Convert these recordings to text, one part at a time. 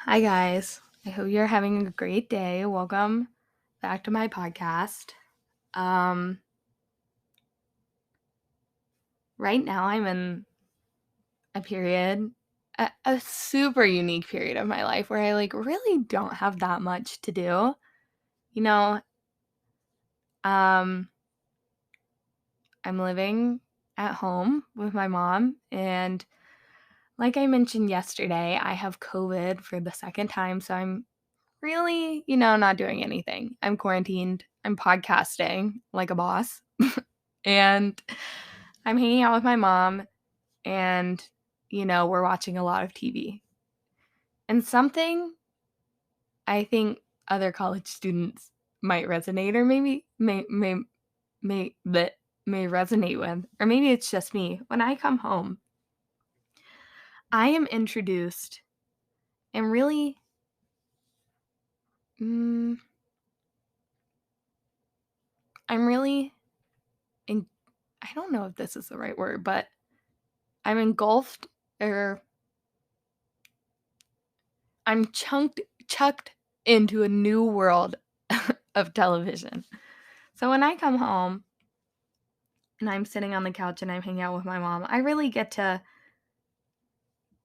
Hi, guys. I hope you're having a great day. Welcome back to my podcast. Right now, I'm in a period, a super unique period of my life where I really don't have that much to do. You know, um, I'm living at home with my mom, and like I mentioned yesterday, I have COVID for the second time, so I'm really, not doing anything. I'm quarantined. I'm podcasting like a boss. And I'm hanging out with my mom and, we're watching a lot of TV. And something I think other college students might resonate or maybe may resonate with, or maybe it's just me. When I come home, I am introduced and really I'm really in I don't know if this is the right word, but I'm engulfed or I'm chucked into a new world of television. So when I come home and I'm sitting on the couch and I'm hanging out with my mom, I really get to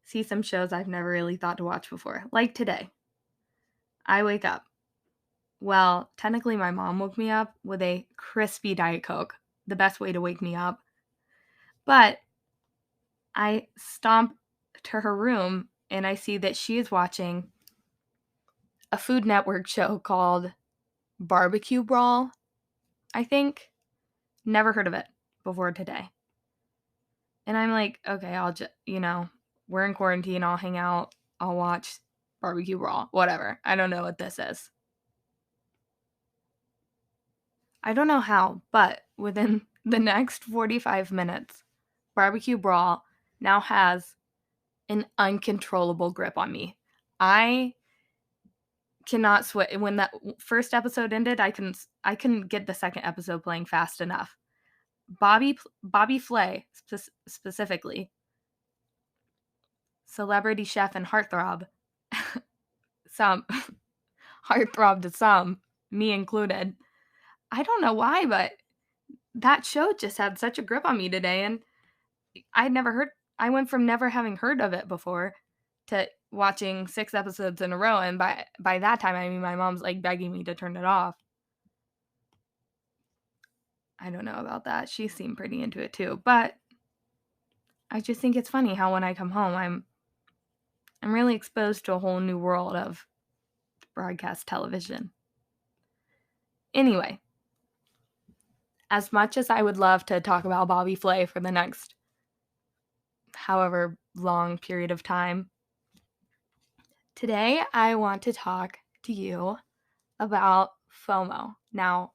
see some shows I've never really thought to watch before. Like today, I wake up. Well, technically my mom woke me up with a crispy Diet Coke, the best way to wake me up. But I stomp to her room and I see that she is watching a Food Network show called Barbecue Brawl, I think. Never heard of it before today. And I'm like, okay, I'll just, we're in quarantine. I'll hang out. I'll watch Barbecue Brawl, whatever. I don't know what this is. I don't know how, but within the next 45 minutes, Barbecue Brawl now has an uncontrollable grip on me. I cannot switch. When that first episode ended, I couldn't get the second episode playing fast enough. Bobby Flay specifically, celebrity chef and heartthrob, some heartthrob to some, me included. I don't know why, but that show just had such a grip on me today, and I went from never having heard of it before to watching 6 episodes in a row, and by that time, I mean, my mom's, begging me to turn it off. I don't know about that. She seemed pretty into it too, but I just think it's funny how when I come home, I'm really exposed to a whole new world of broadcast television. Anyway, as much as I would love to talk about Bobby Flay for the next however long period of time, today I want to talk to you about FOMO. Now,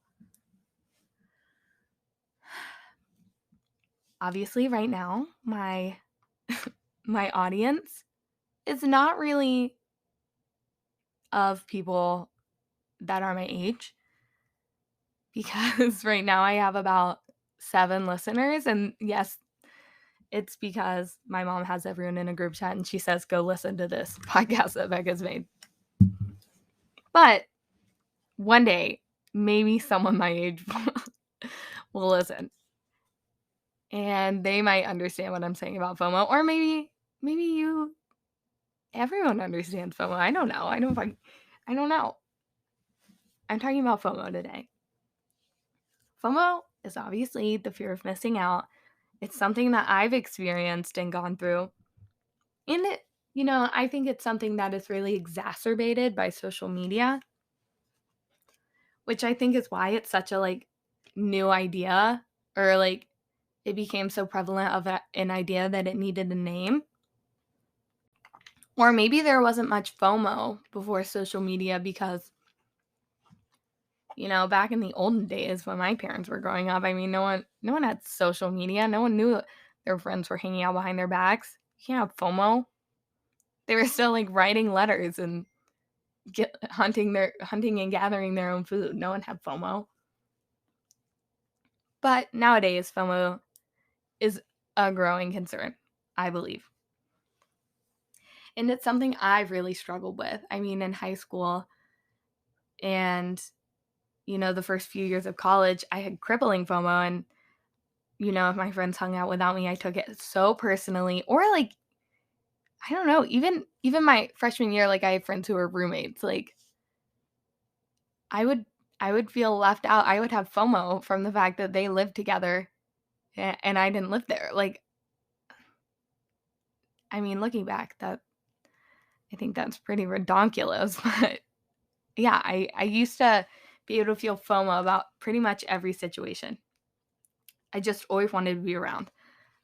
obviously right now, my my audience is not really of people that are my age, because right now I have about 7 listeners, and yes, it's because my mom has everyone in a group chat and she says, go listen to this podcast that Becca's made. But one day, maybe someone my age will listen. And they might understand what I'm saying about FOMO. Or maybe everyone understands FOMO. I don't know. I don't know. I'm talking about FOMO today. FOMO is obviously the fear of missing out. It's something that I've experienced and gone through. And I think it's something that is really exacerbated by social media, which I think is why it's such a new idea, or it became so prevalent of an idea that it needed a name. Or maybe there wasn't much FOMO before social media because, back in the olden days when my parents were growing up, I mean, no one had social media. No one knew their friends were hanging out behind their backs. You can't have FOMO. They were still writing letters and hunting and gathering their own food. No one had FOMO. But nowadays, FOMO is a growing concern, I believe. And it's something I've really struggled with. I mean, in high school and, the first few years of college, I had crippling FOMO. And, if my friends hung out without me, I took it so personally. Or like, I don't know, even my freshman year, like I have friends who are roommates. Like I would I would feel left out. I would have FOMO from the fact that they lived together and I didn't live there. Like, I mean, looking back, I think that's pretty redonkulous. But yeah, I used to be able to feel FOMO about pretty much every situation. I just always wanted to be around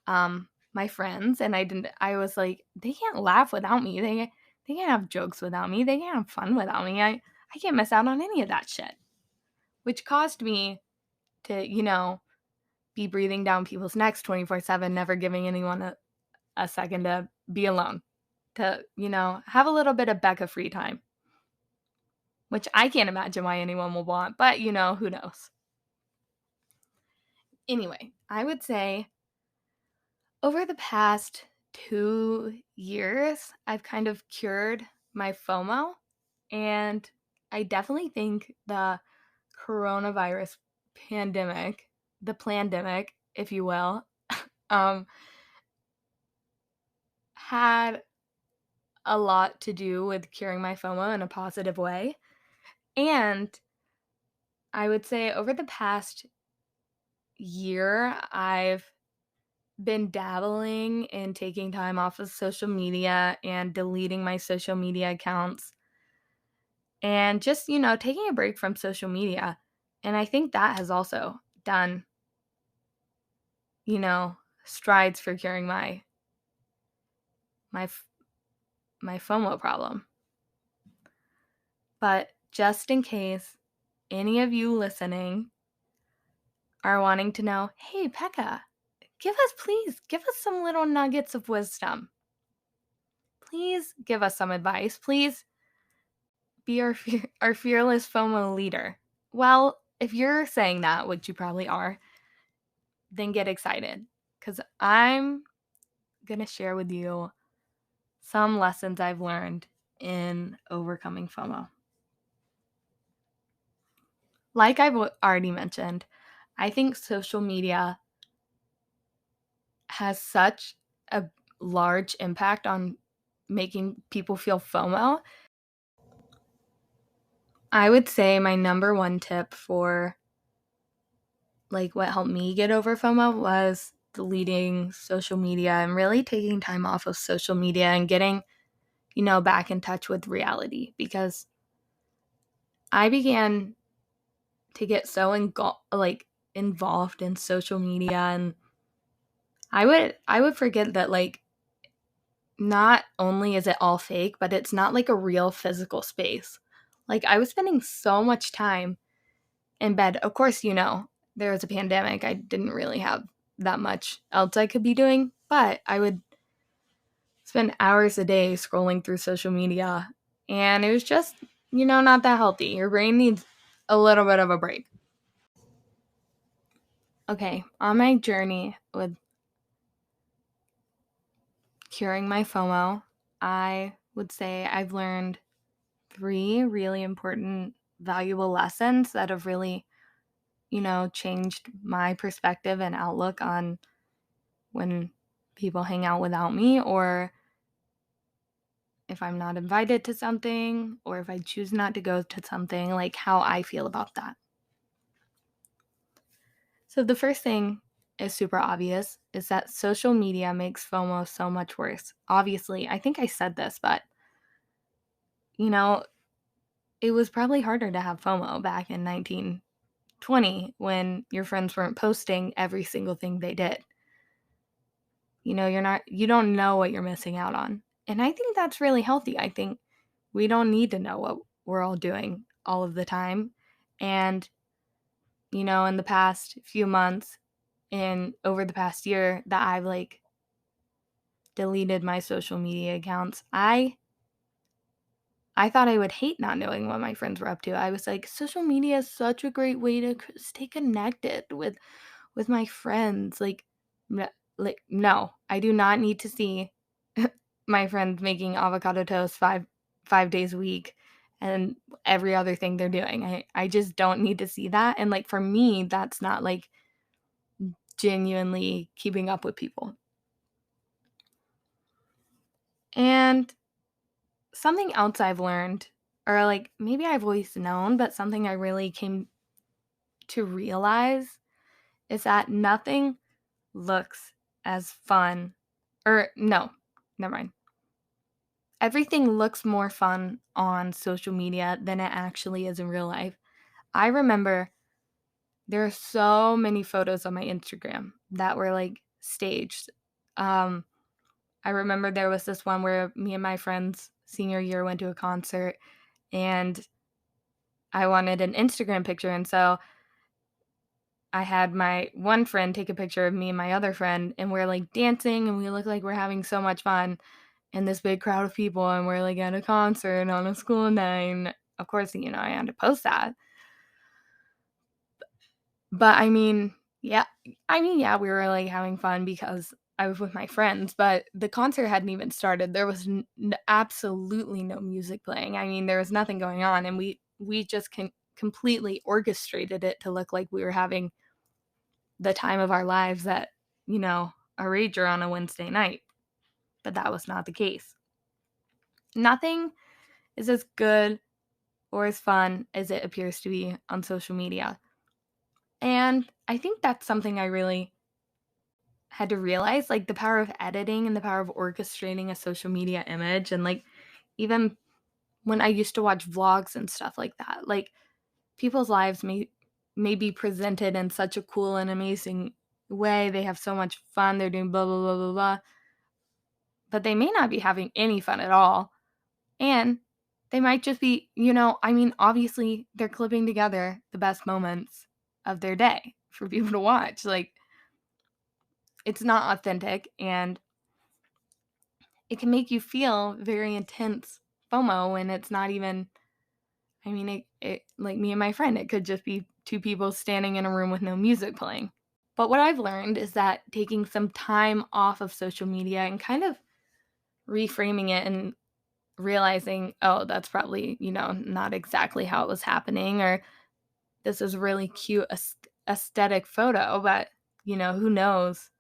my friends, and I was like, they can't laugh without me. They can't have jokes without me. They can't have fun without me. I can't miss out on any of that shit. Which caused me to, be breathing down people's necks 24/7, never giving anyone a second to be alone, to, have a little bit of Becca free time, which I can't imagine why anyone will want, but, who knows. Anyway, I would say over the past 2 years, I've kind of cured my FOMO, and I definitely think the coronavirus pandemic, the plandemic, if you will, um, had a lot to do with curing my FOMO in a positive way. And I would say over the past year, I've been dabbling in taking time off of social media and deleting my social media accounts and just, taking a break from social media. And I think that has also done, strides for curing my my FOMO problem. But just in case any of you listening are wanting to know, hey, Becca, please give us some little nuggets of wisdom. Please give us some advice. Please be our fearless FOMO leader. Well, if you're saying that, which you probably are, then get excited because I'm going to share with you some lessons I've learned in overcoming FOMO. Like I've already mentioned, I think social media has such a large impact on making people feel FOMO. I would say my number one tip for like what helped me get over FOMO was deleting social media and really taking time off of social media and getting, back in touch with reality, because I began to get so involved in social media, and I would forget that like not only is it all fake, but it's not like a real physical space. Like I was spending so much time in bed. Of course, there was a pandemic. I didn't really have that much else I could be doing, but I would spend hours a day scrolling through social media, and it was just, not that healthy. Your brain needs a little bit of a break. Okay, on my journey with curing my FOMO, I would say I've learned 3 really important, valuable lessons that have really, changed my perspective and outlook on when people hang out without me, or if I'm not invited to something, or if I choose not to go to something, like how I feel about that. So the first thing is super obvious, is that social media makes FOMO so much worse. Obviously, I think I said this, but it was probably harder to have FOMO back in 1920 when your friends weren't posting every single thing they did. You don't know what you're missing out on. And I think that's really healthy. I think we don't need to know what we're all doing all of the time. And, in the past few months and over the past year that I've like deleted my social media accounts, I thought I would hate not knowing what my friends were up to. I was like, social media is such a great way to stay connected with my friends. Like no, I do not need to see my friends making avocado toast five days a week and every other thing they're doing. I just don't need to see that. And like for me, that's not like genuinely keeping up with people. And something else I've learned, or like maybe I've always known, but something I really came to realize is that nothing looks as fun. Or no, never mind. Everything looks more fun on social media than it actually is in real life. I remember there are so many photos on my Instagram that were like staged. I remember there was this one where me and my friends senior year went to a concert and I wanted an Instagram picture. And so I had my one friend take a picture of me and my other friend, and we're like dancing and we look like we're having so much fun in this big crowd of people, and we're like at a concert on a school night. And of course, I had to post that. But yeah, we were like having fun because I was with my friends, but the concert hadn't even started. There was absolutely no music playing. There was nothing going on, and we just completely orchestrated it to look like we were having the time of our lives at, a rager on a Wednesday night. But that was not the case. Nothing is as good or as fun as it appears to be on social media. And I think that's something I really had to realize, like the power of editing and the power of orchestrating a social media image. And like, even when I used to watch vlogs and stuff like that, like people's lives may be presented in such a cool and amazing way. They have so much fun. They're doing blah, blah, blah, blah, blah. But they may not be having any fun at all. And they might just be, obviously they're clipping together the best moments of their day for people to watch. Like, it's not authentic, and it can make you feel very intense FOMO, and it's not even, it like me and my friend, it could just be two people standing in a room with no music playing. But what I've learned is that taking some time off of social media and kind of reframing it and realizing, oh, that's probably, not exactly how it was happening, or this is really cute aesthetic photo, but, who knows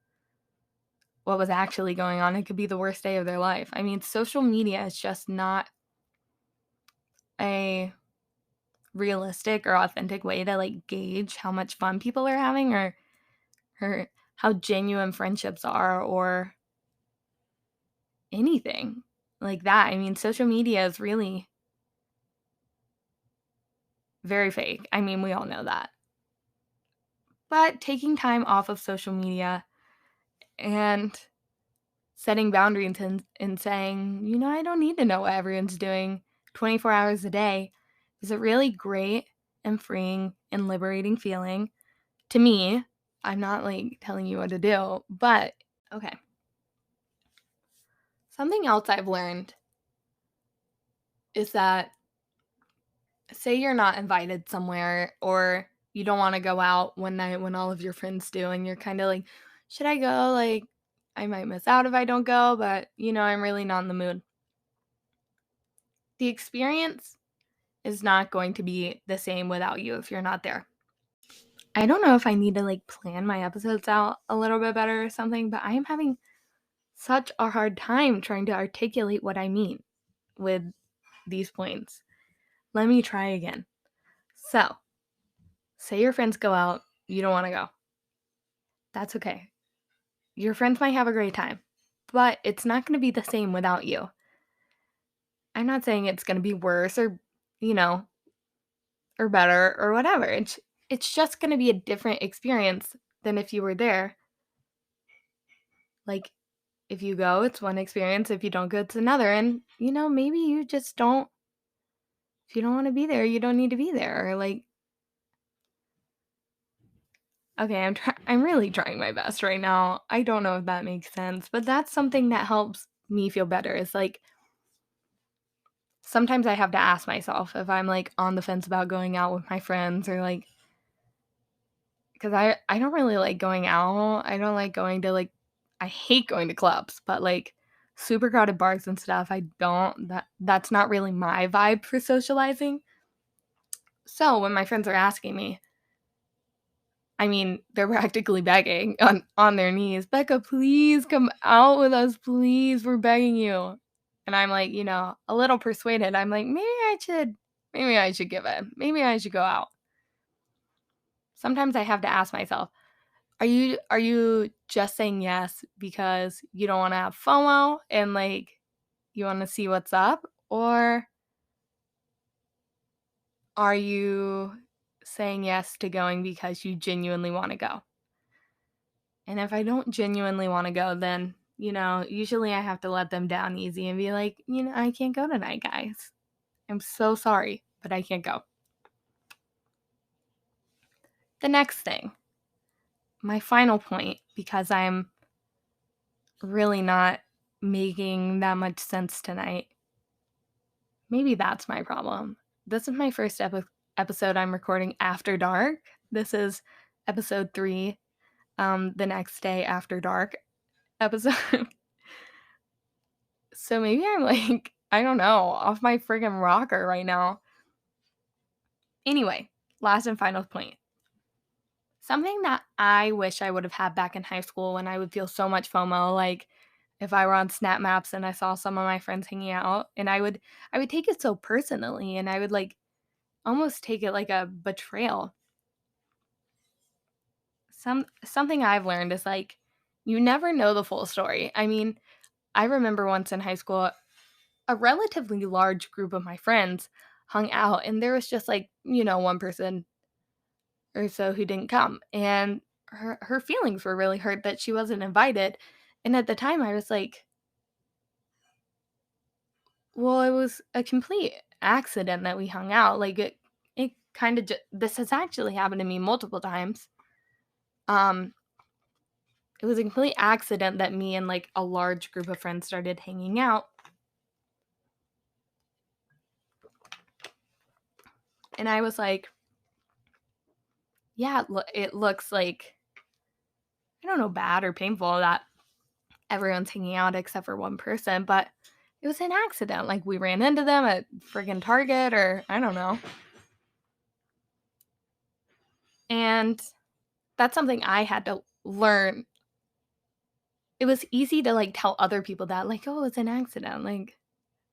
what was actually going on. It could be the worst day of their life. Social media is just not a realistic or authentic way to like gauge how much fun people are having, or how genuine friendships are, or anything like that. Social media is really very fake. We all know that. But taking time off of social media and setting boundaries and saying, I don't need to know what everyone's doing 24 hours a day is a really great and freeing and liberating feeling. To me, I'm not like telling you what to do, but okay. Something else I've learned is that, say you're not invited somewhere, or you don't want to go out one night when all of your friends do, and you're kind of like, should I go? Like, I might miss out if I don't go, but I'm really not in the mood. The experience is not going to be the same without you if you're not there. I don't know if I need to like plan my episodes out a little bit better or something, but I am having such a hard time trying to articulate what I mean with these points. Let me try again. So, say your friends go out, you don't want to go. That's okay. Your friends might have a great time, but it's not going to be the same without you. I'm not saying it's going to be worse or, or better or whatever. It's just going to be a different experience than if you were there. Like, if you go, it's one experience. If you don't go, it's another. And, maybe you just don't, if you don't want to be there, you don't need to be there. Or like, okay, I'm really trying my best right now. I don't know if that makes sense, but that's something that helps me feel better. It's like, sometimes I have to ask myself if I'm like on the fence about going out with my friends, or like, because I don't really like going out. I don't like going to like, I hate going to clubs, but like super crowded bars and stuff. That's not really my vibe for socializing. So when my friends are asking me, I mean, they're practically begging on their knees, Becca, please come out with us, please, we're begging you. And I'm like, a little persuaded. I'm like, maybe I should give in. Maybe I should go out. Sometimes I have to ask myself, are you just saying yes because you don't want to have FOMO and like you want to see what's up? Or are you saying yes to going because you genuinely want to go? And if I don't genuinely want to go, then, usually I have to let them down easy and be like, I can't go tonight, guys. I'm so sorry, but I can't go. The next thing, my final point, because I'm really not making that much sense tonight. Maybe that's my problem. This is my first episode I'm recording after dark. This is episode 3, the next day after dark episode. So maybe I'm like, I don't know, off my friggin' rocker right now. Anyway, last and final point. Something that I wish I would have had back in high school when I would feel so much FOMO, like if I were on Snap Maps and I saw some of my friends hanging out, and I would take it so personally, and I would like almost take it like a betrayal. Something I've learned is like you never know the full story. I mean, I remember once in high school, a relatively large group of my friends hung out, and there was just like, one person or so who didn't come, and her feelings were really hurt that she wasn't invited. And at the time I was like, well, it was a complete accident that we hung out. Like it kind of this has actually happened to me multiple times. It was a complete accident that me and like a large group of friends started hanging out. And I was like, yeah, it looks like, I don't know, bad or painful that everyone's hanging out except for one person, but it was an accident. Like we ran into them at friggin' Target or I don't know. And that's something I had to learn. It was easy to like tell other people that, like, oh, it's an accident. Like,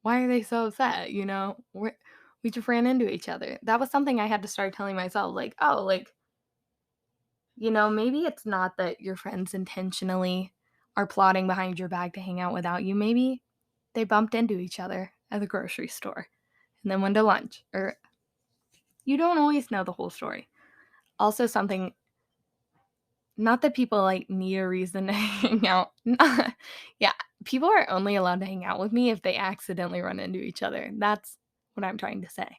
why are they so upset? We just ran into each other. That was something I had to start telling myself, like, oh, like, maybe it's not that your friends intentionally are plotting behind your back to hang out without you. Maybe they bumped into each other at the grocery store and then went to lunch. Or you don't always know the whole story. Also, something, not that people like need a reason to hang out. Yeah, people are only allowed to hang out with me if they accidentally run into each other. That's what I'm trying to say.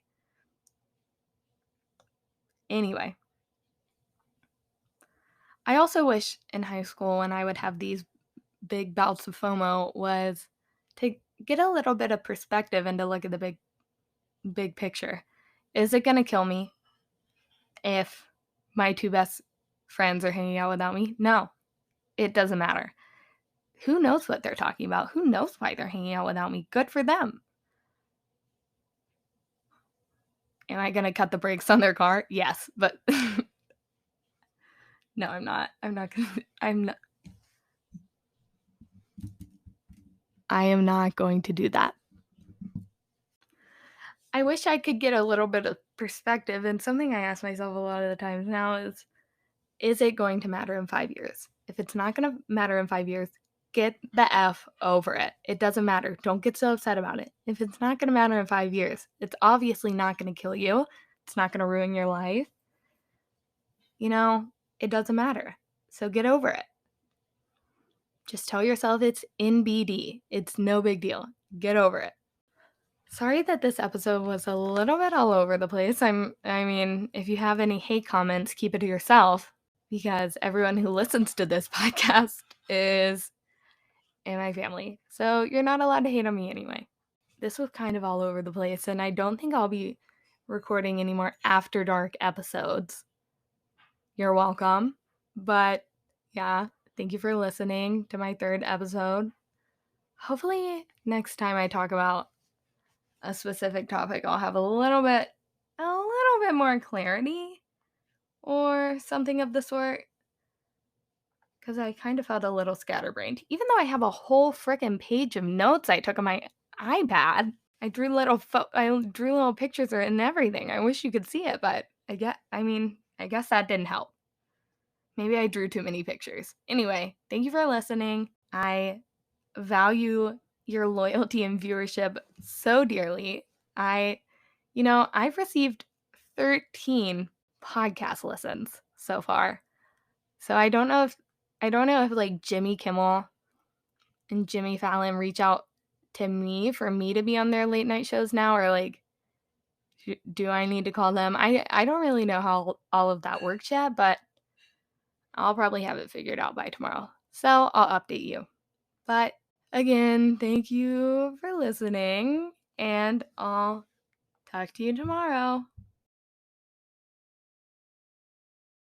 Anyway, I also wish in high school when I would have these big bouts of FOMO was to get a little bit of perspective and to look at the big picture. Is it going to kill me if my 2 best friends are hanging out without me? No, it doesn't matter. Who knows what they're talking about? Who knows why they're hanging out without me? Good for them. Am I going to cut the brakes on their car? Yes, but no, I'm not. I am not going to do that. I wish I could get a little bit of perspective, and something I ask myself a lot of the times now is it going to matter in 5 years? If it's not going to matter in 5 years, get the F over it. It doesn't matter. Don't get so upset about it. If it's not going to matter in 5 years, it's obviously not going to kill you. It's not going to ruin your life. It doesn't matter. So get over it. Just tell yourself it's in BD. It's no big deal. Get over it. Sorry that this episode was a little bit all over the place. I mean, if you have any hate comments, keep it to yourself, because everyone who listens to this podcast is in my family. So you're not allowed to hate on me anyway. This was kind of all over the place, and I don't think I'll be recording any more after dark episodes. You're welcome. But yeah, thank you for listening to my 3rd episode. hopefully next time I talk about a specific topic, I'll have a little bit more clarity or something of the sort. Because I kind of felt a little scatterbrained. Even though I have a whole frickin' page of notes I took on my iPad. I drew little pictures and everything. I wish you could see it, but I guess that didn't help. Maybe I drew too many pictures. Anyway, thank you for listening. I value your loyalty and viewership so dearly. I've received 13 podcast listens so far. So I don't know if like Jimmy Kimmel and Jimmy Fallon reach out to me for me to be on their late night shows now, or like do I need to call them? I don't really know how all of that works yet, but I'll probably have it figured out by tomorrow. So I'll update you. But again, thank you for listening, and I'll talk to you tomorrow.